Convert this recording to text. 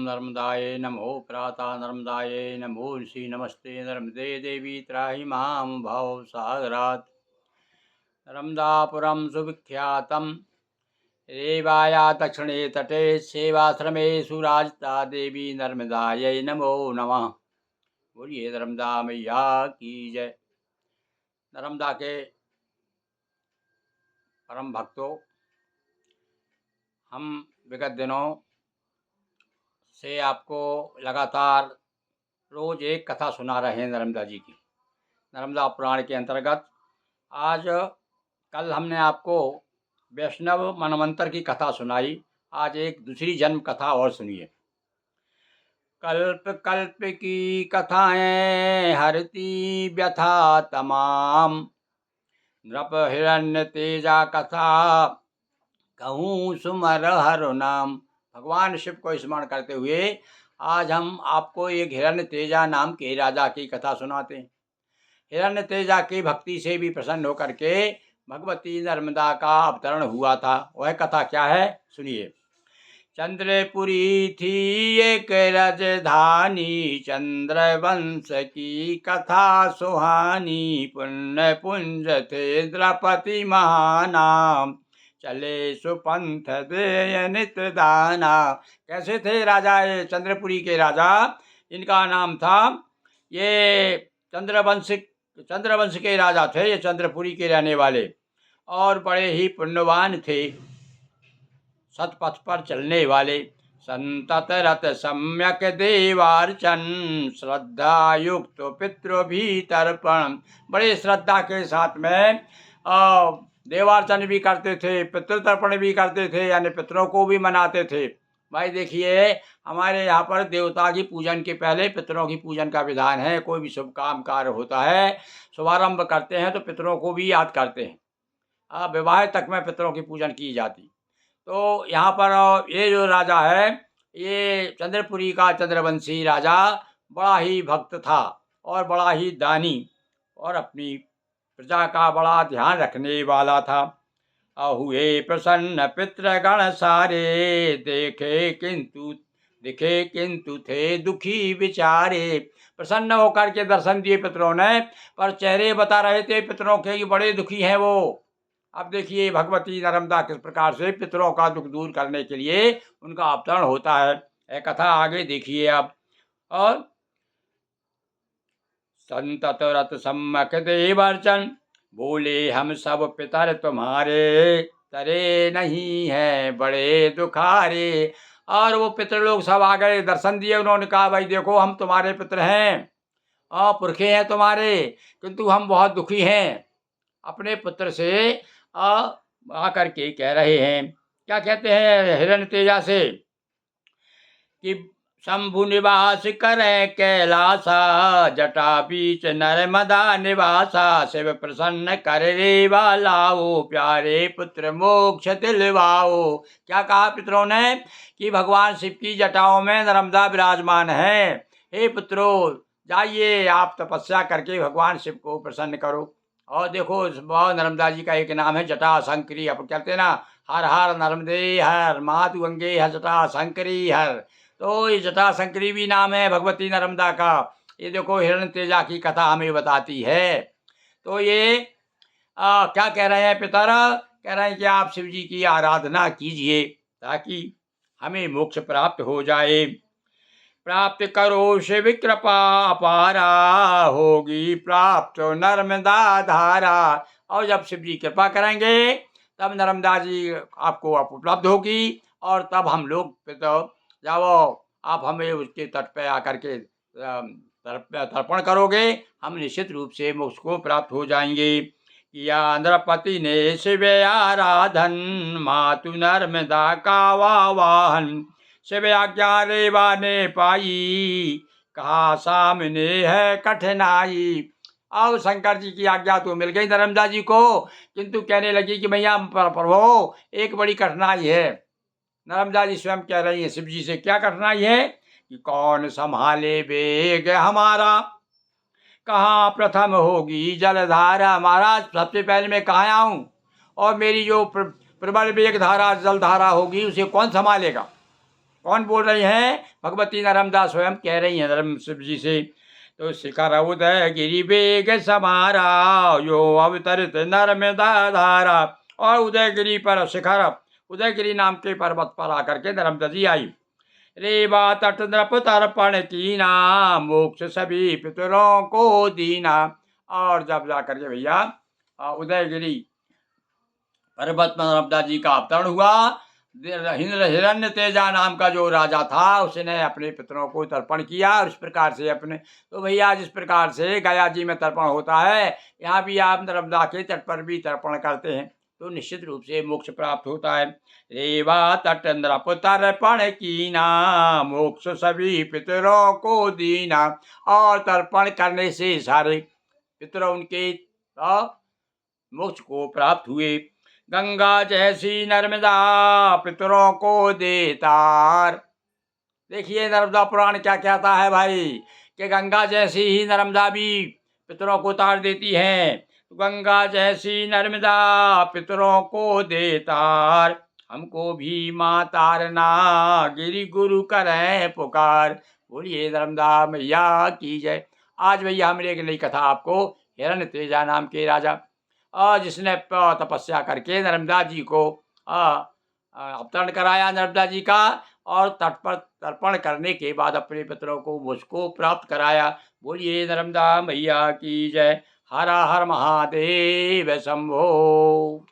नर्मदायै नमो प्रातः नर्मदायै नमो ऋषि नमस्ते नर्मदे देवी त्राहि मां भवसागरात्। नर्मदापुरं सुविख्यातं रेवाया दक्षिणे तटे सेवाश्रमेषु राजता देवी नर्मदायै नमो नमः। बोलिए नर्मदा मैया की जय। नर्मदा के परम भक्तों, हम विगत दिनों से आपको लगातार रोज एक कथा सुना रहे हैं नर्मदा जी की। नर्मदा पुराण के अंतर्गत आज कल हमने आपको वैष्णव मनवंतर की कथा सुनाई। आज एक दूसरी जन्म कथा और सुनिए। कल्प कल्प की कथाएं हरती व्यथा तमाम, नृप हिरण्य तेजा कथा कहूँ सुमर हर नाम। भगवान शिव को स्मरण करते हुए आज हम आपको एक हिरण्य तेजा नाम के राजा की कथा सुनाते हैं। हिरण्य तेजा की भक्ति से भी प्रसन्न होकर के भगवती नर्मदा का अवतरण हुआ था। वह कथा क्या है, सुनिए। चंद्रपुरी थी एक राजधानी, चंद्रवंश की कथा सुहानी। पुण्य पुंज थे द्रौपदी महानाम, चले सुपंथ दे नित दाना। कैसे थे राजा ये चंद्रपुरी के राजा? इनका नाम था, ये चंद्रवंश के राजा थे ये चंद्रपुरी के रहने वाले, और बड़े ही पुण्यवान थे, सतपथ पर चलने वाले। संतत रत सम्यक देवार्चन, श्रद्धा युक्त पितृ भी तर्पण। बड़े श्रद्धा के साथ में देवार्चन भी करते थे, पितृतर्पण भी करते थे, यानी पितरों को भी मनाते थे। भाई देखिए, हमारे यहाँ पर देवता की पूजन के पहले पितरों की पूजन का विधान है। कोई भी शुभ काम कार्य होता है, शुभारंभ करते हैं तो पितरों को भी याद करते हैं। विवाह तक में पितरों की पूजन की जाती। तो यहाँ पर ये जो राजा है, ये चंद्रपुरी का चंद्रवंशी राजा बड़ा ही भक्त था और बड़ा ही दानी, और अपनी प्रजा का बड़ा ध्यान रखने वाला था। हुए प्रसन्न पितृगण सारे, दिखे किंतु थे दुखी विचारे। प्रसन्न होकर के दर्शन दिए पितरों ने, पर चेहरे बता रहे थे पितरों के कि बड़े दुखी हैं वो। अब देखिए भगवती नर्मदा किस प्रकार से पितरों का दुख दूर करने के लिए उनका अवतरण होता है। यह कथा आगे देखिए आप। और संतत रत सम्मक देवर्चन, बोले हम सब पितर तुम्हारे, तरे नहीं है बड़े दुखारे। और वो पितर लोग सब आ गए, दर्शन दिए। उन्होंने कहा भाई देखो, हम तुम्हारे पितर हैं, पुरखे हैं तुम्हारे, किंतु हम बहुत दुखी हैं। अपने पुत्र से आकर के कह रहे हैं, क्या कहते हैं हिरण्य तेजा से कि शंभु निवास करे कैलासा, जटा बीच नर्मदा निवासा। शिव प्रसन्न कर रेवा लाओ, प्यारे पुत्र मोक्ष दिलवाओ। क्या कहा पितरों ने कि भगवान शिव की जटाओं में नर्मदा विराजमान है। हे पुत्रों, जाइए आप तपस्या करके भगवान शिव को प्रसन्न करो। और देखो नर्मदा जी का एक नाम है जटा शंकरी। अपन कहते हैं ना, हर हर नर्मदे हर, मातु गंगे हर जटा शंकरी हर। तो ये जटा शंकरी भी नाम है भगवती नर्मदा का। ये देखो हिरण्य तेजा की कथा हमें बताती है। तो ये क्या कह रहे हैं पितर? कह रहे हैं कि आप शिव जी की आराधना कीजिए ताकि हमें मोक्ष प्राप्त हो जाए। प्राप्त करो शिव कृपा अपारा, होगी प्राप्त नर्मदा धारा। और जब शिव जी कृपा करेंगे तब नर्मदा जी आपको उपलब्ध होगी, और तब हम लोग जाओ आप हमें उसके तट पे आकर के तर्पण करोगे, हम निश्चित रूप से मोक्ष को प्राप्त हो जाएंगे। या नृपति ने शिव आराधन, मातु नर्मदा का वाहन। शिव आज्ञा रेवा ने पाई, कहा सामने है कठिनाई। अब शंकर जी की आज्ञा तो मिल गई नर्मदा जी को, किंतु कहने लगी कि भैया प्रभु एक बड़ी कठिनाई है। नर्मदा जी स्वयं कह रही है शिव जी से, क्या कठिनाई है? कि कौन संभाले वेग हमारा, कहाँ प्रथम होगी जलधारा। महाराज सबसे पहले मैं कहाँ आऊँ, और मेरी जो प्रबल वेग धारा जलधारा होगी उसे कौन संभालेगा? कौन बोल रही हैं? भगवती नर्मदा स्वयं कह रही हैं नर्म शिव जी से। तो शिखर उदय गिरि वेग समारा, यो अवतरित नर्मदा धारा। और उदयगिरी पर शिखर उदयगिरी नाम के पर्वत पर आकर के नर्मदा जी आई। रेवा तट नृप तर्पण कीना, मोक्ष सभी पितरों को दीना। और जब जाकर के भैया उदयगिरी पर्वत पर नर्मदा जी का अवतरण हुआ, हिरण्य तेजा नाम का जो राजा था उसने अपने पितरों को तर्पण किया। और इस प्रकार से अपने तो भैया जिस प्रकार से गया जी में तर्पण होता है, यहाँ भी आप नर्मदा के तट पर भी तर्पण करते हैं तो निश्चित रूप से मोक्ष प्राप्त होता है। रेवा तट नृप तर्पण कीना, मोक्ष सभी पितरों को दीना। और तर्पण करने से सारे पितर उनके मोक्ष को प्राप्त हुए। गंगा जैसी नर्मदा पितरों को देतार। देखिए नर्मदा पुराण क्या कहता है भाई, कि गंगा जैसी ही नर्मदा भी पितरों को तार देती है। तो गंगा जैसी नर्मदा पितरों को देतार, हमको भी माँ तारना गिरि गुरु करें पुकार। बोलिए नर्मदा मैया की जय। आज भैया हमने एक नई कथा आपको हिरण्य तेजा नाम के राजा जिसने तपस्या करके नर्मदा जी को अवतरण कराया नर्मदा जी का, और तट पर तर्पण करने के बाद अपने पितरों को मुझको प्राप्त कराया। बोलिए नर्मदा मैया की जय। हर हर महादेव शंभो।